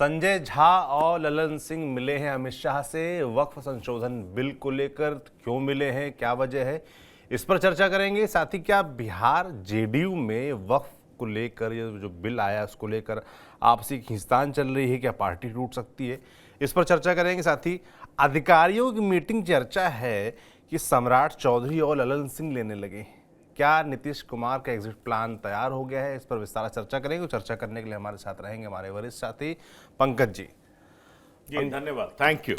संजय झा और ललन सिंह मिले हैं अमित शाह से वक्फ संशोधन बिल को लेकर। क्यों मिले हैं, क्या वजह है, इस पर चर्चा करेंगे। साथ ही क्या बिहार जेडीयू में वक्फ को लेकर ये जो बिल आया उसको लेकर आपसी खींचतान चल रही है, क्या पार्टी टूट सकती है, इस पर चर्चा करेंगे। साथ ही अधिकारियों की मीटिंग चर्चा है कि सम्राट चौधरी और ललन सिंह लेने लगे। क्या नीतीश कुमार का एग्जिट प्लान तैयार हो गया है, इस पर विस्तार चर्चा करेंगे। चर्चा करने के लिए हमारे साथ रहेंगे हमारे वरिष्ठ साथी पंकज जी। धन्यवाद, थैंक यू।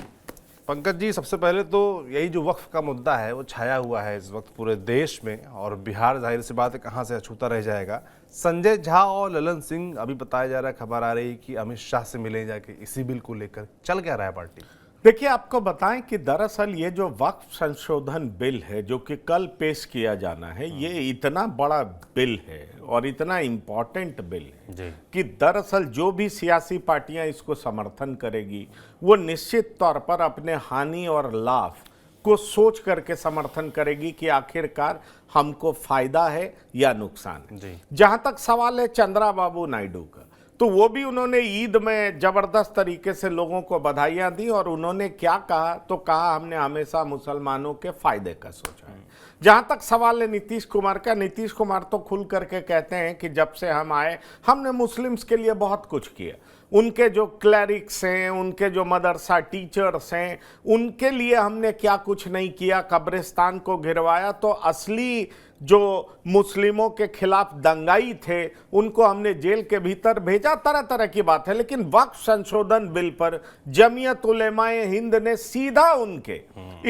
पंकज जी, सबसे पहले तो यही जो वक्फ का मुद्दा है वो छाया हुआ है इस वक्त पूरे देश में, और बिहार जाहिर सी बात है कहाँ से अछूता रह जाएगा। संजय झा और ललन सिंह, अभी बताया जा रहा है, खबर आ रही है कि अमित शाह से मिले जाके इसी बिल को लेकर। चल क्या रहा है पार्टी? देखिए, आपको बताएं कि दरअसल ये जो वक्फ संशोधन बिल है जो कि कल पेश किया जाना है, ये इतना बड़ा बिल है और इतना इम्पोर्टेंट बिल है कि दरअसल जो भी सियासी पार्टियां इसको समर्थन करेगी वो निश्चित तौर पर अपने हानि और लाभ को सोच करके समर्थन करेगी कि आखिरकार हमको फायदा है या नुकसान है। जहां तक सवाल है चंद्राबाबू नायडू का, तो वो भी उन्होंने ईद में जबरदस्त तरीके से लोगों को बधाइयां दी और उन्होंने क्या कहा, तो कहा हमने हमेशा मुसलमानों के फायदे का सोचा है। जहां तक सवाल है नीतीश कुमार का, नीतीश कुमार तो खुल करके कहते हैं कि जब से हम आए हमने मुस्लिम्स के लिए बहुत कुछ किया। उनके जो क्लरिक्स हैं, उनके जो मदरसा टीचर्स हैं, उनके लिए हमने क्या कुछ नहीं किया, कब्रिस्तान को गिरवाया। तो असली जो मुस्लिमों के खिलाफ दंगाई थे उनको हमने जेल के भीतर भेजा, तरह तरह की बात है। लेकिन वक्फ संशोधन बिल पर जमीयत उलेमाए हिंद ने सीधा उनके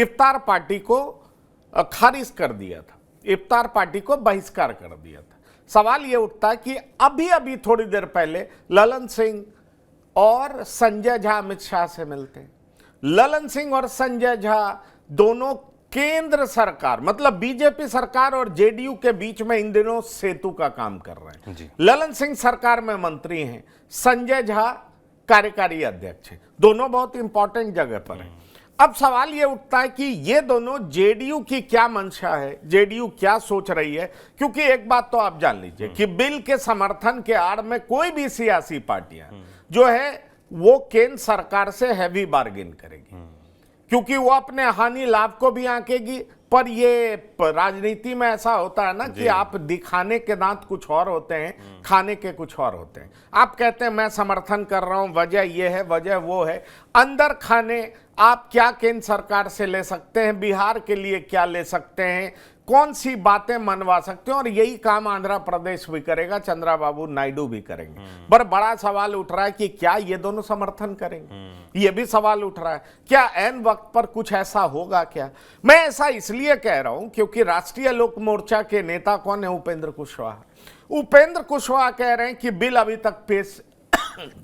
इफ्तार पार्टी को खारिज कर दिया था, इफ्तार पार्टी को बहिष्कार कर दिया था। सवाल यह उठता है कि अभी अभी थोड़ी देर पहले ललन सिंह और संजय झा अमित शाह से मिलते हैं। ललन सिंह और संजय झा दोनों केंद्र सरकार मतलब बीजेपी सरकार और जेडीयू के बीच में इन दिनों सेतु का काम कर रहे हैं। ललन सिंह सरकार में मंत्री हैं, संजय झा कार्यकारी अध्यक्ष हैं। दोनों बहुत इंपॉर्टेंट जगह पर हैं। अब सवाल यह उठता है कि ये दोनों जेडीयू की क्या मंशा है, जेडीयू क्या सोच रही है। क्योंकि एक बात तो आप जान लीजिए कि बिल के समर्थन के आड़ में कोई भी सियासी पार्टियां जो है वो केंद्र सरकार से हैवी बार्गेन करेगी, क्योंकि वो अपने हानि लाभ को भी आंकेगी। पर ये राजनीति में ऐसा होता है ना कि आप दिखाने के दांत कुछ और होते हैं, खाने के कुछ और होते हैं। आप कहते हैं मैं समर्थन कर रहा हूं, वजह ये है, वजह वो है। अंदर खाने आप क्या केंद्र सरकार से ले सकते हैं, बिहार के लिए क्या ले सकते हैं, कौन सी बातें मनवा सकते हैं, और यही काम आंध्र प्रदेश भी करेगा, चंद्राबाबू नायडू भी करेंगे। पर बड़ा सवाल उठ रहा है कि क्या ये दोनों समर्थन करेंगे, ये भी सवाल उठ रहा है। क्या ऐन वक्त पर कुछ ऐसा होगा क्या? मैं ऐसा इसलिए कह रहा हूं क्योंकि राष्ट्रीय लोक मोर्चा के नेता कौन है? उपेंद्र कुशवाहा। उपेंद्र कुशवाहा कह रहे हैं कि बिल अभी तक पेश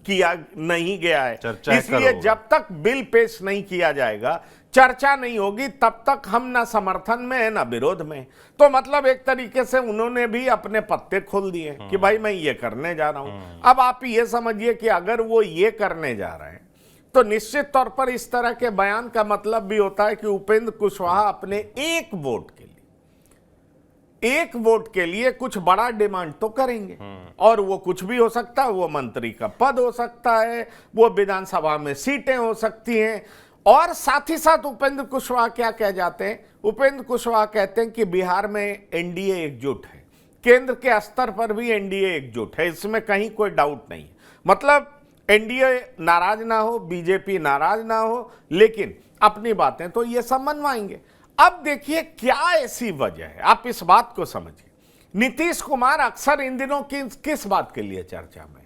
किया नहीं गया है, इसलिए जब तक बिल पेश नहीं किया जाएगा, चर्चा नहीं होगी, तब तक हम ना समर्थन में है ना विरोध में। तो मतलब एक तरीके से उन्होंने भी अपने पत्ते खोल दिए कि भाई मैं ये करने जा रहा हूं। अब आप ये समझिए कि अगर वो ये करने जा रहे हैं तो निश्चित तौर पर इस तरह के बयान का मतलब भी होता है कि उपेंद्र कुशवाहा अपने एक वोट के लिए कुछ बड़ा डिमांड तो करेंगे। और वो कुछ भी हो सकता है, वो मंत्री का पद हो सकता है, वो विधानसभा में सीटें हो सकती हैं। और साथ ही साथ उपेंद्र कुशवाहा क्या कह जाते हैं? उपेंद्र कुशवाहा कहते हैं कि बिहार में एनडीए एकजुट है, केंद्र के स्तर पर भी एनडीए एकजुट है, इसमें कहीं कोई डाउट नहीं। मतलब एनडीए नाराज ना हो, बीजेपी नाराज ना हो, लेकिन अपनी बातें तो ये सब मनवाएंगे। अब देखिए क्या ऐसी वजह है, आप इस बात को समझिए। नीतीश कुमार अक्सर इन दिनों किस बात के लिए चर्चा में?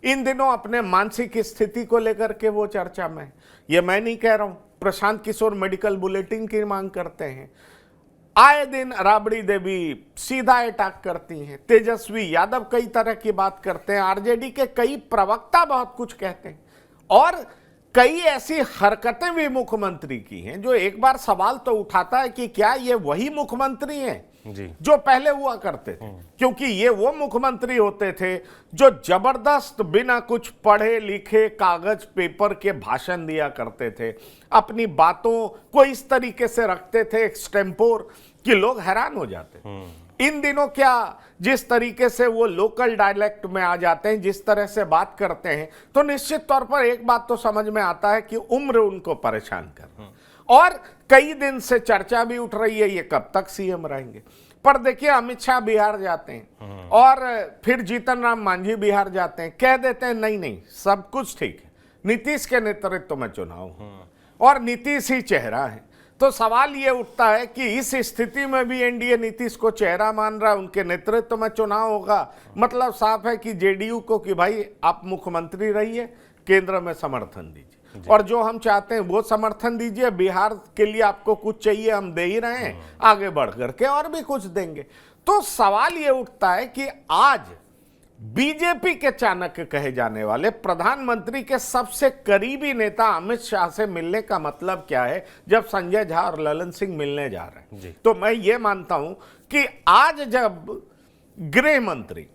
इन दिनों अपने मानसिक स्थिति को लेकर के वो चर्चा में। ये मैं नहीं कह रहा हूं, प्रशांत किशोर मेडिकल बुलेटिन की मांग करते हैं। आए दिन राबड़ी देवी सीधा अटैक करती हैं, तेजस्वी यादव कई तरह की बात करते हैं, आरजेडी के कई प्रवक्ता बहुत कुछ कहते हैं, और कई ऐसी हरकतें भी मुख्यमंत्री की हैं जो एक बार सवाल तो उठाता है कि क्या ये वही मुख्यमंत्री हैं जो पहले हुआ करते थे। क्योंकि ये वो मुख्यमंत्री होते थे जो जबरदस्त बिना कुछ पढ़े लिखे कागज पेपर के भाषण दिया करते थे, अपनी बातों को इस तरीके से रखते थे एक्सटेम्पोर कि लोग हैरान हो जाते। इन दिनों क्या जिस तरीके से वो लोकल डायलेक्ट में आ जाते हैं, जिस तरह से बात करते हैं, तो निश्चित तौर पर एक बात तो समझ में आता है कि उम्र उनको परेशान कर, और कई दिन से चर्चा भी उठ रही है ये कब तक सीएम रहेंगे। पर देखिए, अमित शाह बिहार जाते हैं और फिर जीतन राम मांझी बिहार जाते हैं, कह देते हैं नहीं नहीं सब कुछ ठीक है, नीतीश के नेतृत्व में चुनाव और नीतीश ही चेहरा है। तो सवाल ये उठता है कि इस स्थिति में भी एनडीए नीतीश को चेहरा मान रहा है, उनके नेतृत्व में चुनाव होगा, मतलब साफ है कि जेडीयू को कि भाई आप मुख्यमंत्री रहिए, केंद्र में समर्थन दीजिए और जो हम चाहते हैं वो समर्थन दीजिए, बिहार के लिए आपको कुछ चाहिए हम दे ही रहे हैं, आगे बढ़ करके और भी कुछ देंगे। तो सवाल ये उठता है कि आज बीजेपी के चाणक्य कहे जाने वाले प्रधानमंत्री के सबसे करीबी नेता अमित शाह से मिलने का मतलब क्या है जब संजय झा और ललन सिंह मिलने जा रहे हैं। तो मैं ये मानता हूं कि आज जब गृह मंत्री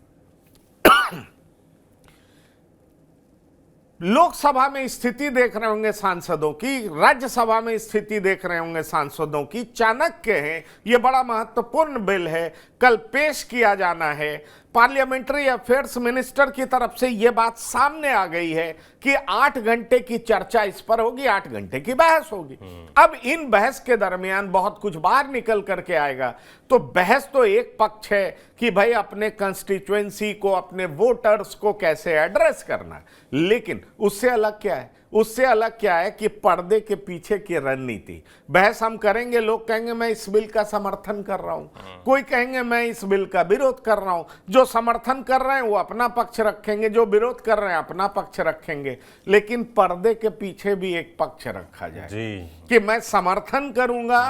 लोकसभा में स्थिति देख रहे होंगे सांसदों की, राज्यसभा में स्थिति देख रहे होंगे सांसदों की, चाणक्य है, ये बड़ा महत्वपूर्ण बिल है, कल पेश किया जाना है, पार्लियामेंट्री अफेयर्स मिनिस्टर की तरफ से यह बात सामने आ गई है कि 8 घंटे की चर्चा इस पर होगी, 8 घंटे की बहस होगी। अब इन बहस के दरमियान बहुत कुछ बाहर निकल करके आएगा। तो बहस तो एक पक्ष है कि भाई अपने कंस्टिट्यूएंसी को, अपने वोटर्स को कैसे एड्रेस करना है, लेकिन उससे अलग क्या है, उससे अलग क्या है कि पर्दे के पीछे की रणनीति बहस हम करेंगे। लोग कहेंगे मैं इस बिल का समर्थन कर रहा हूं, कोई कहेंगे मैं इस बिल का विरोध कर रहा हूं। जो समर्थन कर रहे हैं वो अपना पक्ष रखेंगे, जो विरोध कर रहे हैं अपना पक्ष रखेंगे, लेकिन पर्दे के पीछे भी एक पक्ष रखा जाए कि मैं समर्थन करूंगा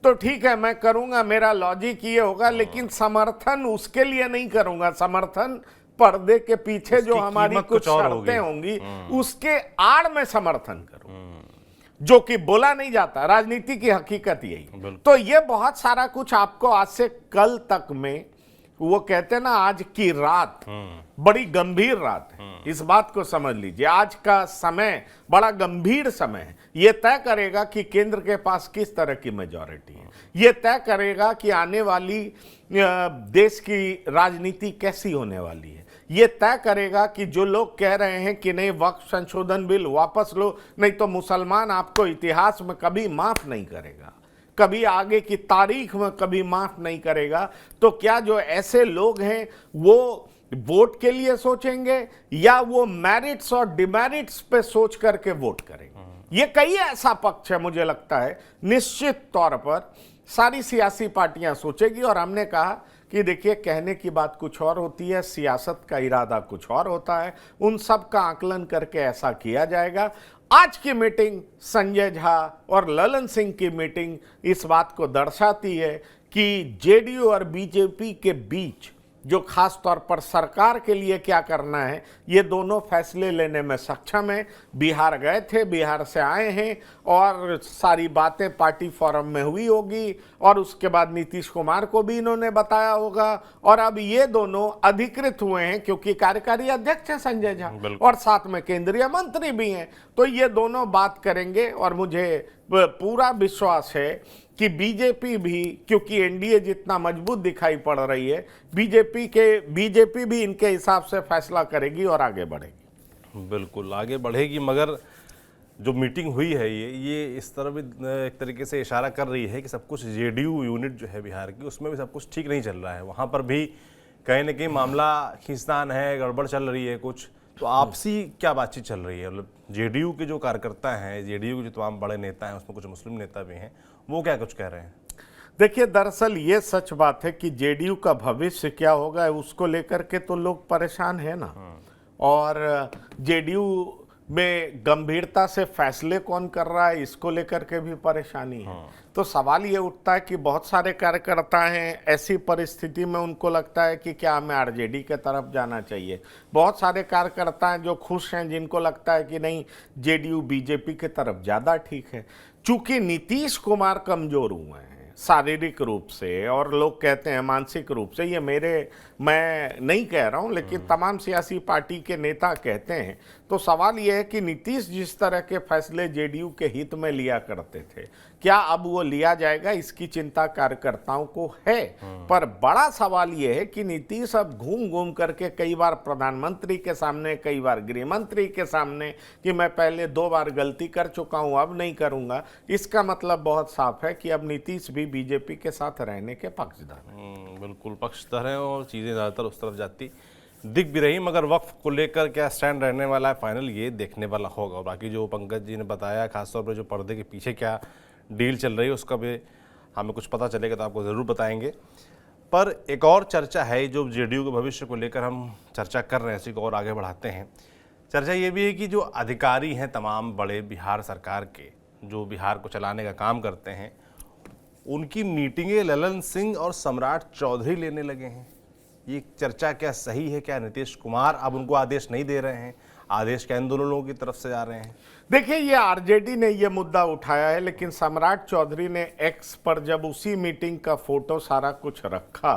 तो ठीक है मैं करूंगा, मेरा लॉजिक ये होगा, लेकिन समर्थन उसके लिए नहीं करूंगा, समर्थन पर्दे के पीछे जो हमारी कुछ शर्तें होंगी उसके आड़ में समर्थन करूं, जो कि बोला नहीं जाता। राजनीति की हकीकत यही। तो ये बहुत सारा कुछ आपको आज से कल तक में, वो कहते हैं ना आज की रात बड़ी गंभीर रात है, इस बात को समझ लीजिए। आज का समय बड़ा गंभीर समय है। यह तय करेगा कि केंद्र के पास किस तरह की मेजॉरिटी है, यह तय करेगा कि आने वाली देश की राजनीति कैसी होने वाली है, ये तय करेगा कि जो लोग कह रहे हैं कि नहीं वक्फ संशोधन बिल वापस लो, नहीं तो मुसलमान आपको इतिहास में कभी माफ नहीं करेगा, कभी आगे की तारीख में कभी माफ नहीं करेगा, तो क्या जो ऐसे लोग हैं वो वोट के लिए सोचेंगे या वो मेरिट्स और डिमेरिट्स पे सोच करके वोट करेंगे? ये कई ऐसा पक्ष है, मुझे लगता है निश्चित तौर पर सारी सियासी पार्टियां सोचेगी। और हमने कहा कि देखिए, कहने की बात कुछ और होती है, सियासत का इरादा कुछ और होता है, उन सब का आकलन करके ऐसा किया जाएगा। आज की मीटिंग संजय झा और ललन सिंह की मीटिंग इस बात को दर्शाती है कि जेडीयू और बीजेपी के बीच जो खास तौर पर सरकार के लिए क्या करना है, ये दोनों फैसले लेने में सक्षम है। बिहार गए थे, बिहार से आए हैं और सारी बातें पार्टी फोरम में हुई होगी और उसके बाद नीतीश कुमार को भी इन्होंने बताया होगा और अब ये दोनों अधिकृत हुए हैं क्योंकि कार्यकारी अध्यक्ष है संजय झा और साथ में केंद्रीय मंत्री भी हैं, तो ये दोनों बात करेंगे। और मुझे पूरा विश्वास है कि बीजेपी भी, क्योंकि एनडीए जितना मजबूत दिखाई पड़ रही है, बीजेपी भी इनके हिसाब से फैसला करेगी और आगे बढ़ेगी। बिल्कुल आगे बढ़ेगी, मगर जो मीटिंग हुई है ये इस तरह भी एक तरीके से इशारा कर रही है कि सब कुछ जेडीयू यूनिट जो है बिहार की, उसमें भी सब कुछ ठीक नहीं चल रहा है। वहाँ पर भी कहीं ना कहीं मामला खींचतान है, गड़बड़ चल रही है कुछ। तो आपसी क्या बातचीत चल रही है? मतलब जेडीयू के जो कार्यकर्ता हैं, जेडीयू के जो तमाम बड़े नेता हैं, उसमें कुछ मुस्लिम नेता भी हैं, वो क्या कुछ कह रहे हैं? देखिए, दरअसल ये सच बात है कि जेडीयू का भविष्य क्या होगा उसको लेकर के तो लोग परेशान है ना, और जेडीयू में गंभीरता से फैसले कौन कर रहा है इसको लेकर के भी परेशानी है। तो सवाल ये उठता है कि बहुत सारे कार्यकर्ता हैं, ऐसी परिस्थिति में उनको लगता है कि क्या हमें आरजेडी के तरफ जाना चाहिए। बहुत सारे कार्यकर्ता हैं जो खुश हैं, जिनको लगता है कि नहीं जेडीयू बीजेपी के तरफ ज़्यादा ठीक है। चूंकि नीतीश कुमार कमजोर हुए हैं शारीरिक रूप से, और लोग कहते हैं मानसिक रूप से, ये मैं नहीं कह रहा हूं, लेकिन तमाम सियासी पार्टी के नेता कहते हैं, तो सवाल यह है कि नीतीश जिस तरह के फैसले जेडीयू के हित में लिया करते थे, क्या अब वो लिया जाएगा, इसकी चिंता कार्यकर्ताओं को है। पर बड़ा सवाल यह है कि नीतीश अब घूम घूम करके कई बार प्रधानमंत्री के सामने, कई बार गृह मंत्री के सामने, कि मैं पहले 2 बार गलती कर चुका हूं, अब नहीं करूंगा। इसका मतलब बहुत साफ है कि अब नीतीश भी बीजेपी के साथ रहने के पक्षधर हैं। बिल्कुल पक्षधर हैं और चीज़ें ज़्यादातर उस तरफ जाती दिख भी रही, मगर वक्फ को लेकर क्या स्टैंड रहने वाला है फाइनल, ये देखने वाला होगा। और बाकी जो पंकज जी ने बताया, खासतौर पर जो पर्दे के पीछे क्या डील चल रही है, उसका भी हमें कुछ पता चलेगा तो आपको ज़रूर बताएंगे। पर एक और चर्चा है, जो जेडीयू के भविष्य को लेकर हम चर्चा कर रहे हैं, इसी को और आगे बढ़ाते हैं। चर्चा ये भी है कि जो अधिकारी हैं तमाम बड़े बिहार सरकार के, जो बिहार को चलाने का काम करते हैं, उनकी मीटिंगें ललन सिंह और सम्राट चौधरी लेने लगे हैं। ये चर्चा क्या सही है? क्या नीतीश कुमार अब उनको आदेश नहीं दे रहे हैं? आदेश क्या इन दोनों लोगों की तरफ से जा रहे हैं? देखिए, ये आरजेडी ने ये मुद्दा उठाया है, लेकिन सम्राट चौधरी ने एक्स पर जब उसी मीटिंग का फोटो सारा कुछ रखा,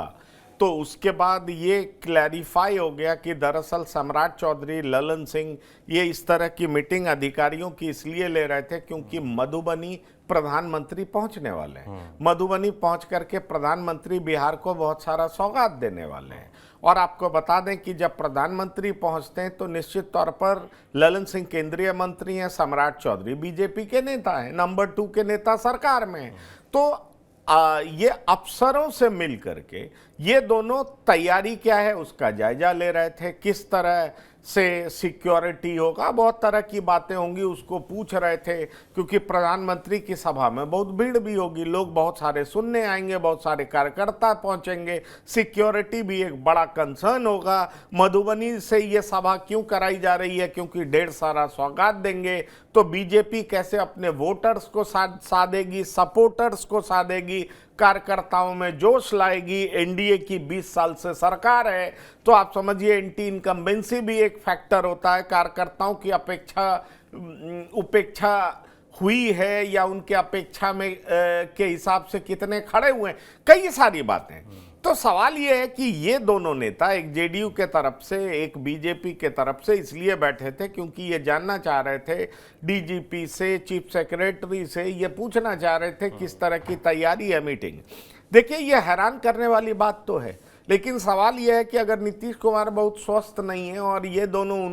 तो उसके बाद ये क्लैरिफाई हो गया कि दरअसल सम्राट चौधरी, ललन सिंह, ये इस तरह की मीटिंग अधिकारियों की इसलिए ले रहे थे क्योंकि मधुबनी प्रधानमंत्री पहुंचने वाले हैं। मधुबनी पहुंच करके प्रधानमंत्री बिहार को बहुत सारा सौगात देने वाले हैं। और आपको बता दें कि जब प्रधानमंत्री पहुंचते हैं तो निश्चित तौर पर ललन सिंह केंद्रीय मंत्री हैं, सम्राट चौधरी बीजेपी के नेता हैं, नंबर 2 के नेता सरकार में हैं। तो ये अफसरों से मिल करके ये दोनों तैयारी क्या है उसका जायजा ले रहे थे, किस तरह से सिक्योरिटी होगा, बहुत तरह की बातें होंगी, उसको पूछ रहे थे, क्योंकि प्रधानमंत्री की सभा में बहुत भीड़ भी होगी, लोग बहुत सारे सुनने आएंगे, बहुत सारे कार्यकर्ता पहुंचेंगे, सिक्योरिटी भी एक बड़ा कंसर्न होगा। मधुबनी से ये सभा क्यों कराई जा रही है? क्योंकि ढेर सारा सौगात देंगे, तो बीजेपी कैसे अपने वोटर्स को साधेगी, सपोर्टर्स को साधेगी, कार्यकर्ताओं में जोश लाएगी। एनडीए की 20 साल से सरकार है, तो आप समझिए एंटी इनकम्बेंसी भी एक फैक्टर होता है। कार्यकर्ताओं की उपेक्षा हुई है या उनके अपेक्षा में के हिसाब से कितने खड़े हुए हैं, कई सारी बातें। तो सवाल ये है कि ये दोनों नेता, एक जेडीयू के तरफ से, एक बीजेपी के तरफ से, इसलिए बैठे थे क्योंकि ये जानना चाह रहे थे डीजीपी से, चीफ सेक्रेटरी से, ये पूछना चाह रहे थे किस तरह की तैयारी है मीटिंग। देखिए, ये हैरान करने वाली बात तो है, लेकिन सवाल ये है कि अगर नीतीश कुमार बहुत स्वस्थ नहीं है और ये दोनों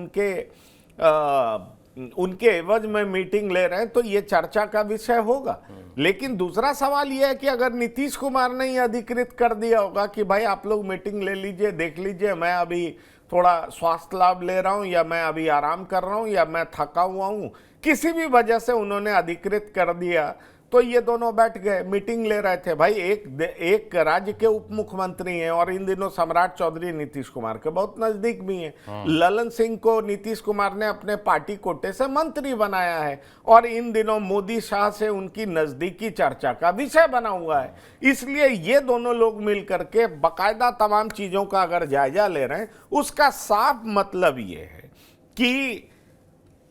उनके एवज में मीटिंग ले रहे हैं, तो ये चर्चा का विषय होगा। लेकिन दूसरा सवाल यह है कि अगर नीतीश कुमार ने यह अधिकृत कर दिया होगा कि भाई आप लोग मीटिंग ले लीजिए, देख लीजिए, मैं अभी थोड़ा स्वास्थ्य लाभ ले रहा हूं, या मैं अभी आराम कर रहा हूं, या मैं थका हुआ हूं, किसी भी वजह से उन्होंने अधिकृत कर दिया, तो ये दोनों बैठ गए, मीटिंग ले रहे थे। भाई एक राज्य के उप मुख्यमंत्री हैं, और इन दिनों सम्राट चौधरी नीतीश कुमार के बहुत नजदीक भी हैं। ललन सिंह को नीतीश कुमार ने अपने पार्टी कोटे से मंत्री बनाया है, और इन दिनों मोदी शाह से उनकी नजदीकी चर्चा का विषय बना हुआ है। इसलिए ये दोनों लोग मिल करके बाकायदा तमाम चीजों का अगर जायजा ले रहे हैं, उसका साफ मतलब ये है कि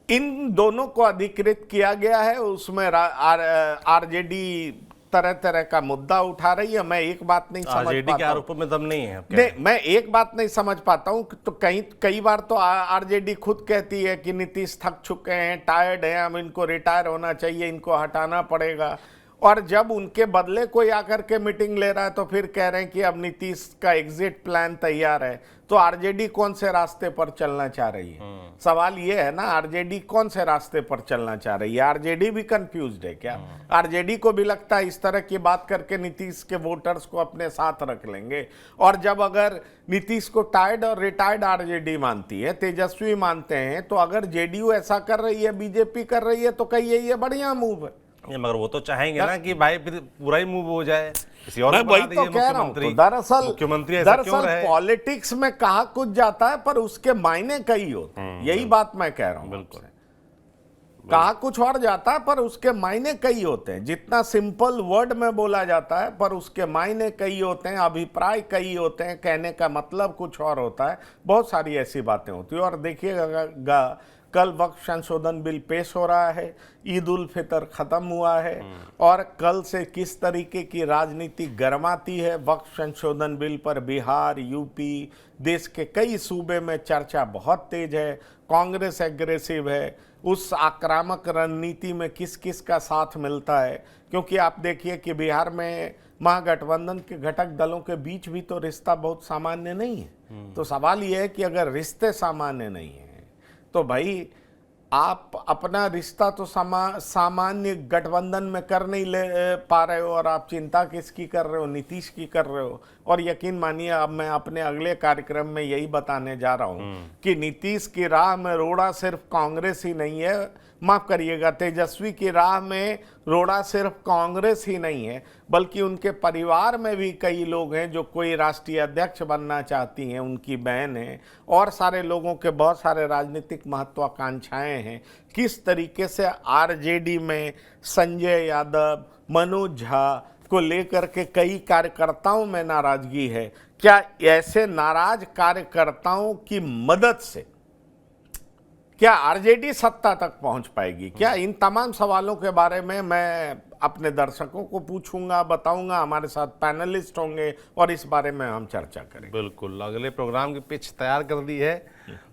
इन दोनों को अधिकृत किया गया है। उसमें आरजेडी तरह तरह का मुद्दा उठा रही है। मैं एक बात नहीं समझ पाता, के आरोपों में दम नहीं है। नहीं, मैं एक बात नहीं समझ पाता हूं, तो कई बार तो आरजेडी खुद कहती है कि नीतीश थक चुके हैं, टायर्ड हैं, अब इनको रिटायर होना चाहिए, इनको हटाना पड़ेगा। और जब उनके बदले कोई आकर के मीटिंग ले रहा है तो फिर कह रहे हैं कि अब नीतीश का एग्जिट प्लान तैयार है। तो आरजेडी कौन से रास्ते पर चलना चाह रही है? सवाल ये है ना, आरजेडी कौन से रास्ते पर चलना चाह रही है? आरजेडी भी कंफ्यूज्ड है क्या? आरजेडी को भी लगता है इस तरह की बात करके नीतीश के वोटर्स को अपने साथ रख लेंगे। और जब अगर नीतीश को टायर्ड और रिटायर्ड आरजेडी मानती है, तेजस्वी मानते हैं, तो अगर जेडीयू ऐसा कर रही है, बीजेपी कर रही है, तो कहिए ये बढ़िया मूव है। मगर वो तो चाहेंगे ना कि भाई फिर पूरा ही मूव हो जाए, किसी और मैं वही तो कह रहा हूं। तो दरअसल पॉलिटिक्स में कहा कुछ जाता है, पर उसके मायने कई होते हैं। यही बात मैं कह रहा हूं। बिल्कुल, कहा कुछ और जाता है, पर उसके मायने कई होते हैं। जितना सिंपल वर्ड में बोला जाता है, पर उसके मायने कई होते हैं, अभिप्राय कई होते हैं, कहने का मतलब कुछ और होता है। बहुत सारी ऐसी बातें होती है। और देखिएगा, कल वक्फ संशोधन बिल पेश हो रहा है, ईद उल फितर खत्म हुआ है और कल से किस तरीके की राजनीति गरमाती है वक्फ संशोधन बिल पर। बिहार, यूपी, देश के कई सूबे में चर्चा बहुत तेज है, कांग्रेस एग्रेसिव है, उस आक्रामक रणनीति में किस किस का साथ मिलता है। क्योंकि आप देखिए कि बिहार में महागठबंधन के घटक दलों के बीच भी तो रिश्ता बहुत सामान्य नहीं है। तो सवाल यह है कि अगर रिश्ते सामान्य नहीं है तो भाई आप अपना रिश्ता तो सामान्य गठबंधन में कर नहीं ले पा रहे हो और आप चिंता किसकी कर रहे हो, नीतीश की कर रहे हो। और यकीन मानिए अब मैं अपने अगले कार्यक्रम में यही बताने जा रहा हूं कि नीतीश की राह में रोड़ा सिर्फ कांग्रेस ही नहीं है, माफ करिएगा, तेजस्वी की राह में रोड़ा सिर्फ कांग्रेस ही नहीं है बल्कि उनके परिवार में भी कई लोग हैं जो कोई राष्ट्रीय अध्यक्ष बनना चाहती हैं, उनकी बहन है और सारे लोगों के बहुत सारे राजनीतिक महत्वाकांक्षाएं हैं। किस तरीके से आरजेडी में संजय यादव, मनोज झा को लेकर के कई कार्यकर्ताओं में नाराजगी है। क्या ऐसे नाराज कार्यकर्ताओं की मदद से क्या आरजेडी सत्ता तक पहुंच पाएगी? क्या इन तमाम सवालों के बारे में मैं अपने दर्शकों को पूछूंगा, बताऊंगा। हमारे साथ पैनलिस्ट होंगे और इस बारे में हम चर्चा करेंगे। बिल्कुल, अगले प्रोग्राम की पिच तैयार कर दी है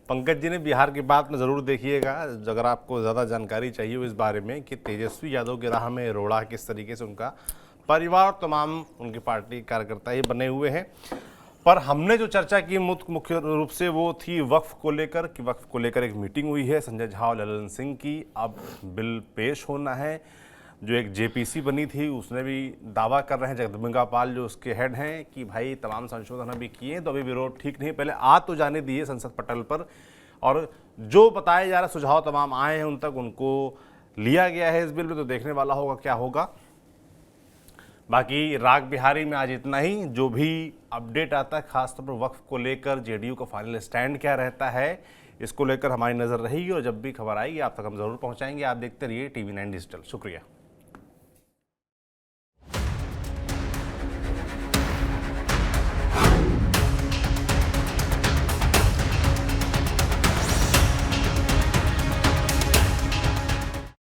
पंकज जी ने। बिहार की बात में ज़रूर देखिएगा अगर आपको ज़्यादा जानकारी चाहिए हो इस बारे में कि तेजस्वी यादव की राह में रोड़ा किस तरीके से उनका परिवार, तमाम उनकी पार्टी कार्यकर्ता ही बने हुए हैं। पर हमने जो चर्चा की मुख्य रूप से वो थी वक्फ को लेकर कि वक्फ को लेकर एक मीटिंग हुई है संजय झा और ललन सिंह की। अब बिल पेश होना है। जो एक जेपीसी बनी थी उसने भी दावा कर रहे हैं, जगदम्बिका पाल जो उसके हेड हैं, कि भाई तमाम संशोधन अभी किए तो अभी विरोध ठीक नहीं, पहले आ तो जाने दिए संसद पटल पर। और जो बताए जा रहे सुझाव तमाम आए हैं उन तक उनको लिया गया है इस बिल में, तो देखने वाला होगा क्या होगा। बाकी राग बिहारी में आज इतना ही। जो भी अपडेट आता है खासतौर पर वक्फ को लेकर जेडीयू का फाइनल स्टैंड क्या रहता है, इसको लेकर हमारी नज़र रहेगी और जब भी खबर आएगी आप तक हम ज़रूर पहुंचाएंगे। आप देखते रहिए TV9 डिजिटल। शुक्रिया।